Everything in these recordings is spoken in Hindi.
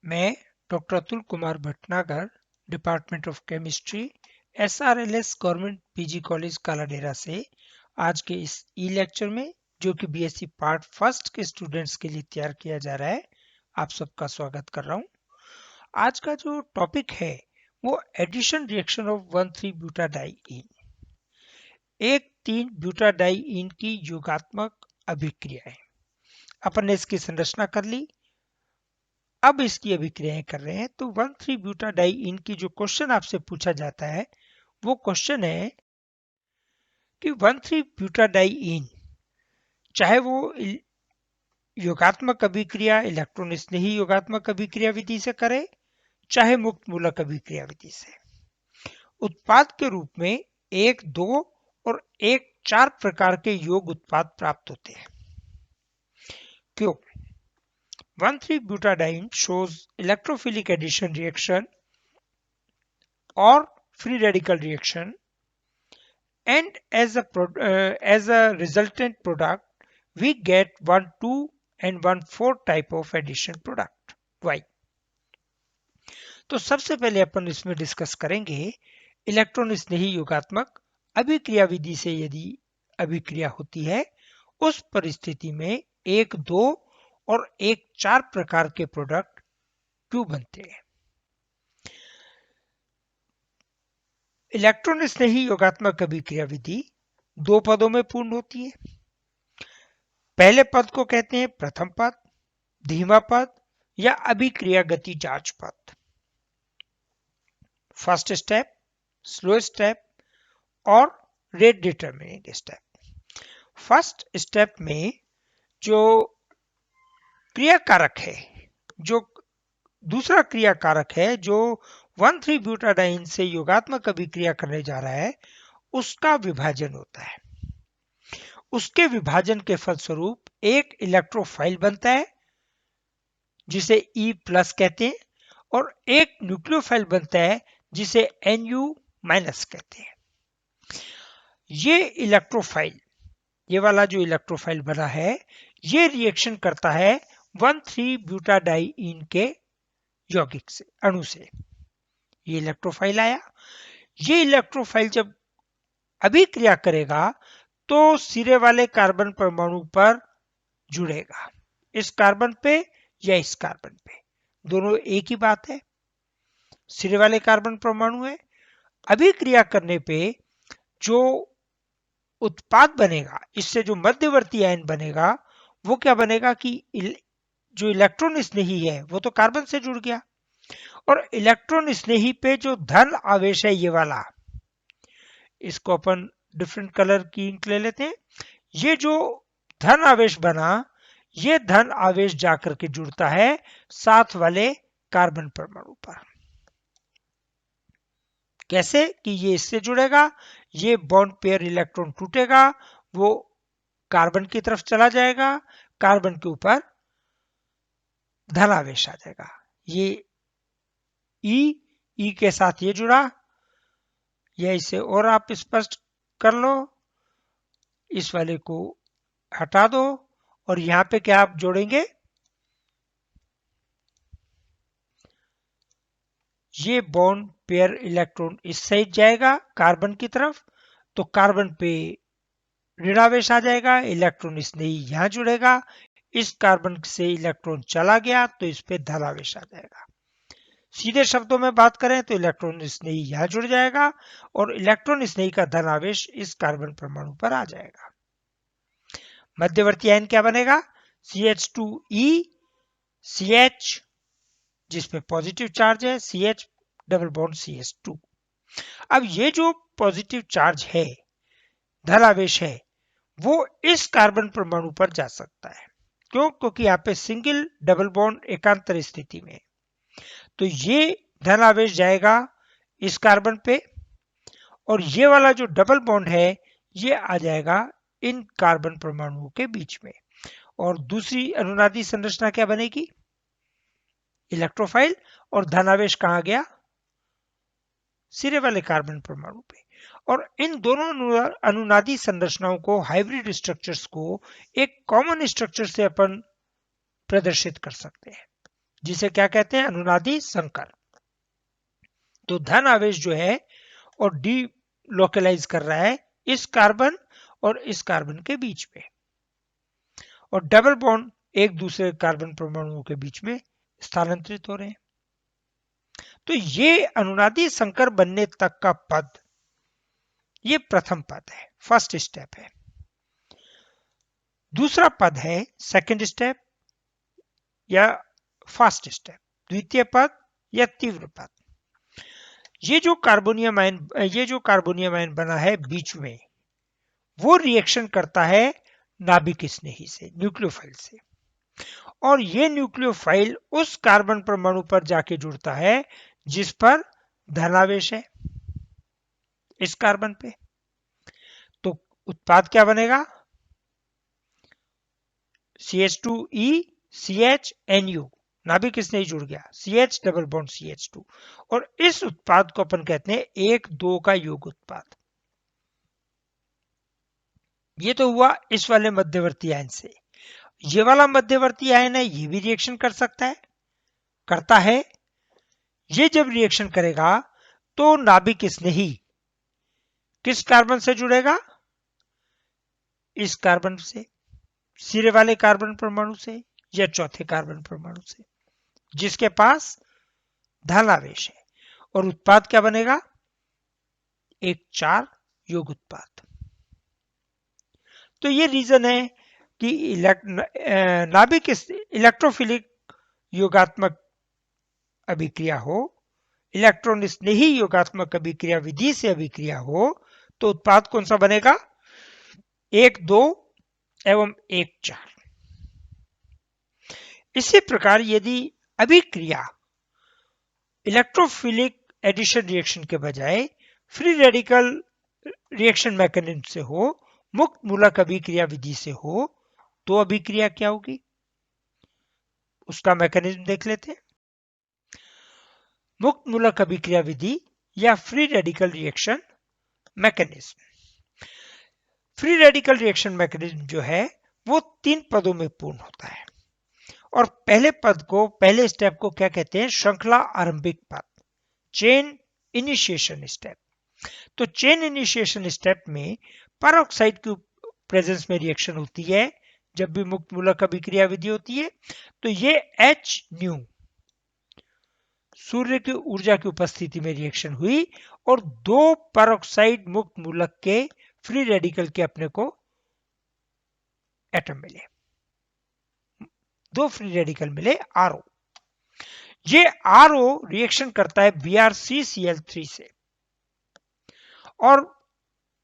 मैं doctor Atul Kumar Bhatnagar, department of chemistry, SRLS government PG college Kaladera से आज के इस ई लेक्चर में, जो कि बीएससी पार्ट फर्स्ट के स्टूडेंट्स के लिए तैयार किया जा रहा है, आप सबका स्वागत कर रहा हूं। आज का जो टॉपिक है वो एडिशन रिएक्शन ऑफ 1,3-ब्यूटाडाइईन, 1,3-ब्यूटाडाइईन की योगात्मक अभिक्रिया है। अपन ने इसकी संरचना कर ली, अब इसकी अभिक्रियाएं कर रहे हैं। तो 1,3-ब्यूटाडाइईन की जो क्वेश्चन आपसे पूछा जाता है वो क्वेश्चन है कि 1,3-ब्यूटाडाइईन चाहे वो योगात्मक अभिक्रिया इलेक्ट्रॉन स्नेही योगात्मक अभिक्रिया विधि से करे, चाहे मुक्त मूलक अभिक्रिया विधि से, उत्पाद के रूप में 1, 2 और 1, 4 प्रकार के योग उत्पाद प्राप्त होते हैं। क्यों? 1,3-butadiene shows electrophilic addition reaction or free radical reaction, and as a resultant product we get 1,2 and 1,4 type of addition product. Why? तो सबसे पहले अपन इसमें डिस्कस करेंगे इलेक्ट्रॉन स्नेही योगात्मक अभिक्रिया विधि से यदि अभिक्रिया होती है, उस परिस्थिति में 1, 2 और 1, 4 प्रकार के प्रोडक्ट क्यों बनते हैं। इलेक्ट्रॉन स्नेही योगात्मक अभिक्रिया विधि 2 पदों में पूर्ण होती है। पहले पद को कहते हैं प्रथम पद, धीमा पद या अभिक्रिया गति जांच पद। फर्स्ट स्टेप, स्लो स्टेप और rate determining step. First step में जो क्रियाकारक है, जो दूसरा क्रियाकारक है जो 1,3-ब्यूटाडाइन से योगात्मक अभिक्रिया करने जा रहा है, उसका विभाजन होता है। उसके विभाजन के फलस्वरूप एक इलेक्ट्रोफाइल बनता है जिसे E+ कहते हैं, और एक न्यूक्लियोफाइल बनता है जिसे Nu- कहते हैं। ये इलेक्ट्रोफाइल, ये वाला जो इलेक्ट्रोफाइल बना है, ये रिएक्शन करता है 1,3-ब्यूटाडाइईन के यौगिक से, अणु से। ये इलेक्ट्रोफाइल आया, ये इलेक्ट्रोफाइल जब अभिक्रिया करेगा तो सिरे वाले कार्बन परमाणु पर जुड़ेगा, इस कार्बन पे या इस कार्बन पे, दोनों एक ही बात है, सिरे वाले कार्बन परमाणु है। अभिक्रिया करने पे जो उत्पाद बनेगा, इससे जो मध्यवर्ती आयन बनेगा, वो क्या बनेगा कि जो इलेक्ट्रॉन स्नेही है वो तो कार्बन से जुड़ गया, और इलेक्ट्रॉन स्नेही पे जो धन आवेश है, ये वाला, इसको अपन डिफरेंट कलर की इंक ले लेते हैं। ये जो धन आवेश बना, ये धन आवेश जाकर के जुड़ता है साथ वाले कार्बन परमाणु पर। कैसे कि ये इससे जुड़ेगा, ये बॉन्ड पेयर इलेक्ट्रॉन टूटेगा, वो कार्बन की तरफ चला जाएगा, कार्बन के ऊपर धन आवेश आ जाएगा। ये ई के साथ ये जुड़ा, या इसे और आप स्पष्ट कर लो, इस वाले को हटा दो, और यहां पे क्या आप जोड़ेंगे, ये बॉन्ड पेयर इलेक्ट्रॉन इस साइड जाएगा कार्बन की तरफ, तो कार्बन पे ऋणावेश आ जाएगा, इलेक्ट्रॉन इसने यहां जुड़ेगा, इस कार्बन से इलेक्ट्रॉन चला गया तो इस पे धनावेश आ जाएगा। सीधे शब्दों में बात करें तो इलेक्ट्रॉन स्नेही यहां जुड़ जाएगा और इलेक्ट्रॉन स्नेही का धनावेश इस कार्बन परमाणु पर आ जाएगा। मध्यवर्ती आयन क्या बनेगा, CH2E CH, जिसमें पॉजिटिव चार्ज है, CH डबल बॉन्ड CH2। अब ये जो पॉजिटिव चार्ज है, धनावेश है, वो इस कार्बन परमाणु पर जा सकता है। क्यों? क्योंकि यहाँ पे सिंगल डबल बॉन्ड एकांतर स्थिति में, तो ये धन आवेश जाएगा इस कार्बन पे, और ये वाला जो डबल बॉन्ड है ये आ जाएगा इन कार्बन परमाणुओं के बीच में। और दूसरी अनुनादी संरचना क्या बनेगी, इलेक्ट्रोफाइल, और धनावेश कहां गया, सिरे वाले कार्बन परमाणु पे। और इन दोनों अनुनादी संरचनाओं को, हाइब्रिड स्ट्रक्चर्स को, एक कॉमन स्ट्रक्चर से अपन प्रदर्शित कर सकते हैं। जिसे क्या कहते हैं, अनुनादी संकर। तो धन आवेश जो है और डी लोकलाइज कर रहा है इस कार्बन और इस कार्बन के बीच में, और डबल बॉन्ड एक दूसरे कार्बन परमाणुओं के बीच में स्थानांतरित हो रहे हैं। तो ये अनुनादी संकर बनने तक का पद, ये प्रथम पद है, फर्स्ट स्टेप है। दूसरा पद है सेकंड स्टेप या फास्ट स्टेप, द्वितीय पद या तीव्र पद। ये जो कार्बोनियम आयन बना है बीच में, वो रिएक्शन करता है नाभिक स्नेही से, न्यूक्लियोफाइल से, और ये न्यूक्लियोफाइल उस कार्बन परमाणु पर जाके जुड़ता है जिस पर धनावेश है, इस कार्बन पे। तो उत्पाद क्या बनेगा, CH2E नाभिक स्नेही जुड़ गया, CH डबल बॉन्ड CH2, और इस उत्पाद को अपन कहते हैं 1,2 का योग उत्पाद। ये तो हुआ इस वाले मध्यवर्ती आयन से। ये वाला मध्यवर्ती आयन है, ये भी रिएक्शन कर सकता है, करता है। ये जब रिएक्शन करेगा तो नाभिक स्नेही किस कार्बन से जुड़ेगा, इस कार्बन से, सिरे वाले कार्बन परमाणु से या चौथे कार्बन परमाणु से जिसके पास धन आवेश है, और उत्पाद क्या बनेगा, 1,4 योग उत्पाद। तो ये रीजन है कि नाभिक इलेक्ट्रोफिलिक योगात्मक अभिक्रिया हो, इलेक्ट्रॉन स्नेही योगात्मक अभिक्रिया विधि से अभिक्रिया हो, तो उत्पाद कौन सा बनेगा, 1,2 एवं 1,4। इसी प्रकार यदि अभिक्रिया इलेक्ट्रोफिलिक एडिशन रिएक्शन के बजाय फ्री रेडिकल रिएक्शन मैकेनिज्म से हो, मुक्त मूलक अभिक्रिया विधि से हो, तो अभिक्रिया क्या होगी, उसका मैकेनिज्म देख लेते हैं। मुक्त मूलक अभिक्रिया विधि या free radical reaction mechanism. Free radical reaction mechanism जो है वो 3 पदों में पूर्ण होता है, और पहले स्टेप को क्या कहते हैं, श्रृंखला आरंभिक पद, चेन इनिशिएशन स्टेप। तो चेन इनिशिएशन स्टेप में पेरोक्साइड की प्रेजेंस में रिएक्शन होती है जब भी मुक्त मूलक अभिक्रिया विधि होती है। तो ये H न्यू सूर्य की ऊर्जा की उपस्थिति में रिएक्शन हुई और 2 पेरोक्साइड मुक्त मूलक के फ्री रेडिकल के अपने को एटम मिले, 2 फ्री रेडिकल मिले RO। ये RO रिएक्शन करता है BrCCl3 से, और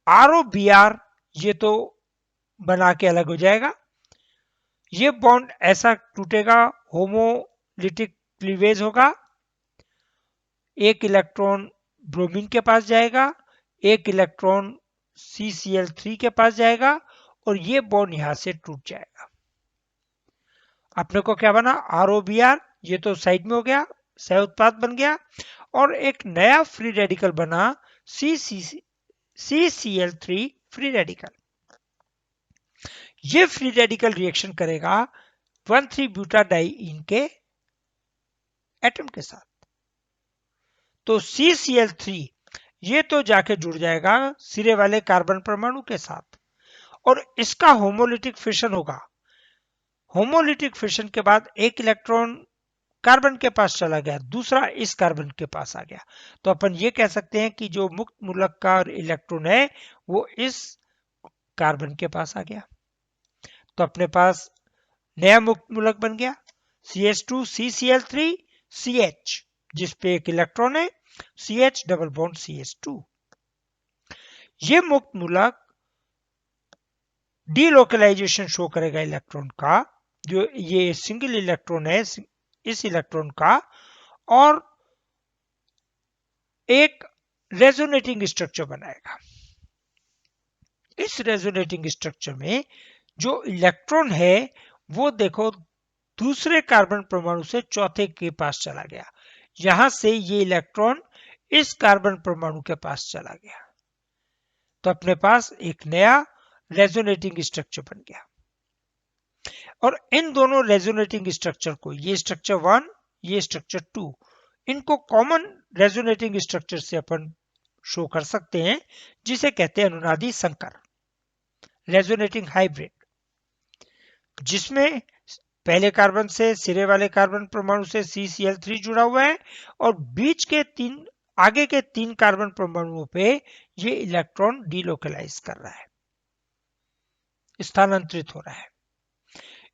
RO-Br ये तो बना के अलग हो जाएगा। ये बॉन्ड ऐसा टूटेगा, होमोलिटिक क्लीवेज होगा, एक इलेक्ट्रॉन ब्रोमीन के पास जाएगा, एक इलेक्ट्रॉन CCl3 के पास जाएगा, और ये बॉन्ड यहां से टूट जाएगा। अपने को क्या बना, RO-Br, ये तो साइड में हो गया, सह उत्पाद बन गया, और एक नया फ्री रेडिकल बना CCl3 फ्री रेडिकल। ये फ्री रेडिकल रिएक्शन करेगा 1,3-ब्यूटाडाइईन के एटम के साथ। तो CCl3 ये तो जाके जुड़ जाएगा सिरे वाले कार्बन परमाणु के साथ, और इसका होमोलिटिक फिशन होगा। होमोलिटिक फिशन के बाद एक इलेक्ट्रॉन कार्बन के पास चला गया, दूसरा इस कार्बन के पास आ गया। तो अपन ये कह सकते हैं कि जो मुक्त मूलक का इलेक्ट्रॉन है वो इस कार्बन के पास आ गया। तो अपने पास नया मुक्त मूलक बन गया CH2CCl3CH, जिस पे एक इलेक्ट्रॉन है, CH डबल बॉन्ड CH2। ये मुक्त मूलक डीलोकलाइजेशन शो करेगा इलेक्ट्रॉन का, जो ये सिंगल इलेक्ट्रॉन है इस इलेक्ट्रॉन का, और एक रेजोनेटिंग स्ट्रक्चर बनाएगा। इस रेजोनेटिंग स्ट्रक्चर में जो इलेक्ट्रॉन है वो देखो दूसरे कार्बन परमाणु से चौथे के पास चला गया, यहां से ये इलेक्ट्रॉन इस कार्बन परमाणु के पास चला गया। तो अपने पास एक नया रेजोनेटिंग स्ट्रक्चर बन गया, और इन दोनों रेजोनेटिंग स्ट्रक्चर को, ये स्ट्रक्चर 1 ये स्ट्रक्चर 2। इनको कॉमन रेजोनेटिंग स्ट्रक्चर से अपन शो कर सकते हैं, जिसे कहते हैं अनुनादी संकर, रेजोनेटिंग हाइब्रिड, जिसमें पहले कार्बन से सिरे वाले कार्बन परमाणु से CCl3 जुड़ा हुआ है और बीच के आगे के 3 कार्बन परमाणुओं पे ये इलेक्ट्रॉन डीलोकलाइज कर रहा है, स्थानांतरित हो रहा है।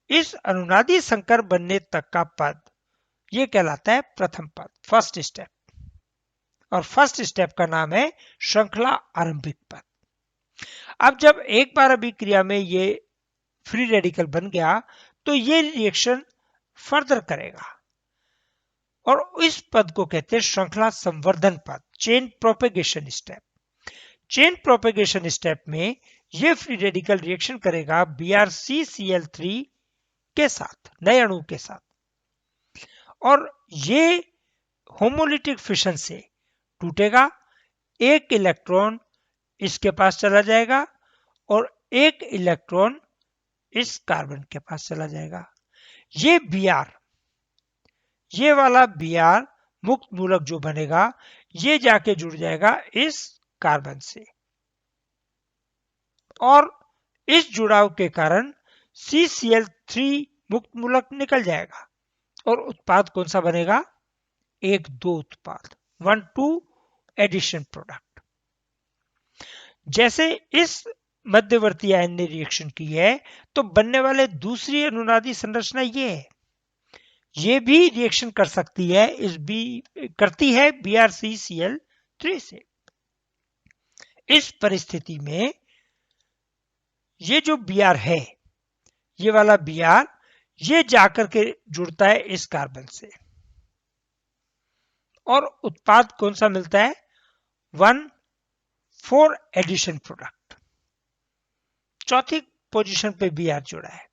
इस अनुनादी संकर बनने तक का पद ये कहलाता है प्रथम पद, फर्स्ट स्टेप, और फर्स्ट स्टेप का नाम है श्रृंखला आरंभिक पद। अब जब एक बार अभिक्रिया में ये फ्री रेडिकल बन गया तो ये रिएक्शन फर्दर करेगा और इस पद को कहते हैं श्रृंखला संवर्धन पद, chain propagation step. Chain propagation step में ये फ्री रेडिकल रिएक्शन करेगा BrCCl3 के साथ, नए अणु के साथ, और ये होमोलिटिक फिशन से टूटेगा। एक इलेक्ट्रॉन इसके पास चला जाएगा और एक इलेक्ट्रॉन इस कार्बन के पास चला जाएगा। ये Br, ये वाला Br मुक्त मूलक जो बनेगा, ये जाके जुड़ जाएगा इस कार्बन से और इस जुड़ाव के कारण CCl3 मुक्त मूलक निकल जाएगा और उत्पाद कौन सा बनेगा? 1-2 उत्पाद, 1-2 एडिशन प्रोडक्ट। जैसे इस मध्यवर्ती आयन ने रिएक्शन की है तो बनने वाले दूसरी अनुनादी संरचना ये है, ये भी रिएक्शन कर सकती है करती है BrCCl3 से। इस परिस्थिति में ये जो Br है, ये वाला Br, ये जाकर के जुड़ता है इस कार्बन से और उत्पाद कौन सा मिलता है? 1-4 एडिशन प्रोडक्ट। चौथी पोजीशन पे Br जुड़ा है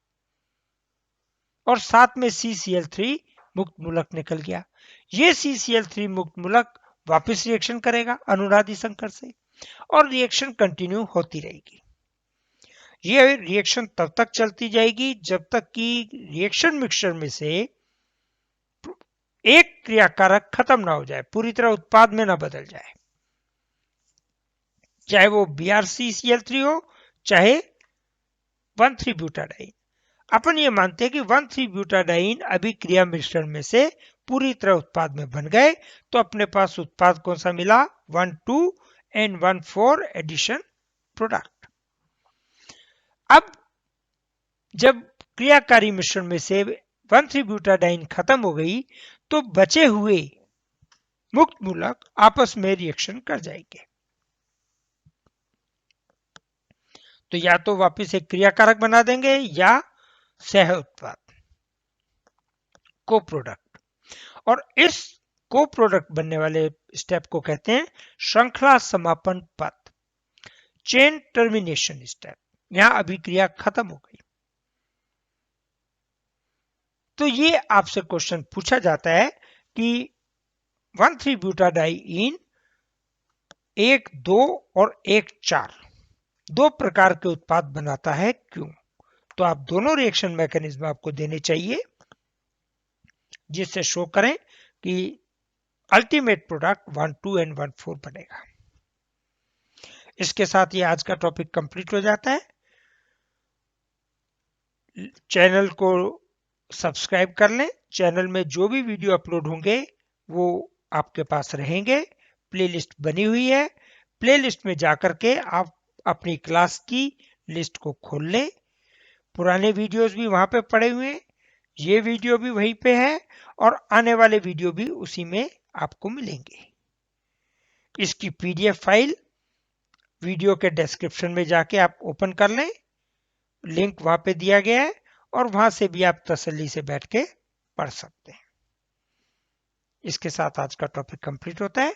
और साथ में CCl3 मुक्त मूलक निकल गया। ये CCl3 मुक्त मूलक वापस रिएक्शन करेगा अनुनादी संकर से और रिएक्शन कंटिन्यू होती रहेगी। ये रिएक्शन तब तक चलती जाएगी जब तक कि रिएक्शन मिक्सचर में से एक क्रियाकारक खत्म ना हो जाए, पूरी तरह उत्पाद में ना बदल जाए, चाहे वो BrCCl3 हो चाहे 1,3-ब्यूटाडाइन। अपन ये मानते हैं कि 1,3-ब्यूटाडाइन अभिक्रिया मिश्रण में से पूरी तरह उत्पाद में बन गए तो अपने पास उत्पाद कौन सा मिला? 1-2 and 1-4 एडिशन प्रोडक्ट। अब जब क्रियाकारी मिश्रण में से 1,3-ब्यूटाडाइन खत्म हो गई तो बचे हुए मुक्त मूलक आपस में रिएक्शन कर जाएंगे। तो या तो वापस एक क्रियाकारक बना देंगे या सह उत्पाद, को प्रोडक्ट, और इस को प्रोडक्ट बनने वाले स्टेप को कहते हैं श्रृंखला समापन पद, चेन टर्मिनेशन स्टेप। यहां अभिक्रिया खत्म हो गई। तो ये आपसे क्वेश्चन पूछा जाता है कि 1,3-ब्यूटाडाइन 1-2 और 1-4 दो प्रकार के उत्पाद बनाता है, क्यों? तो आप दोनों रिएक्शन मैकेनिज्म आपको देने चाहिए जिससे शो करें कि अल्टीमेट प्रोडक्ट 1-2 and 1-4 बनेगा। इसके साथ ये आज का टॉपिक कंप्लीट हो जाता है। चैनल को सब्सक्राइब कर लें। चैनल में जो भी वीडियो अपलोड होंगे वो आपके पास रहेंगे। प्लेलिस्ट बनी हुई है, प्लेलिस्ट में जाकर के आप अपनी क्लास की लिस्ट को खोल लें। पुराने वीडियोस भी वहां पे पड़े हुए हैं, ये वीडियो भी वहीं पे है और आने वाले वीडियो भी उसी में आपको मिलेंगे। इसकी PDF फाइल वीडियो के डिस्क्रिप्शन में जाके आप ओपन कर लें, लिंक वहां पे दिया गया है और वहां से भी आप तसल्ली से बैठ के पढ़ सकते हैं। इसके साथ आज का टॉपिक कंप्लीट होता है।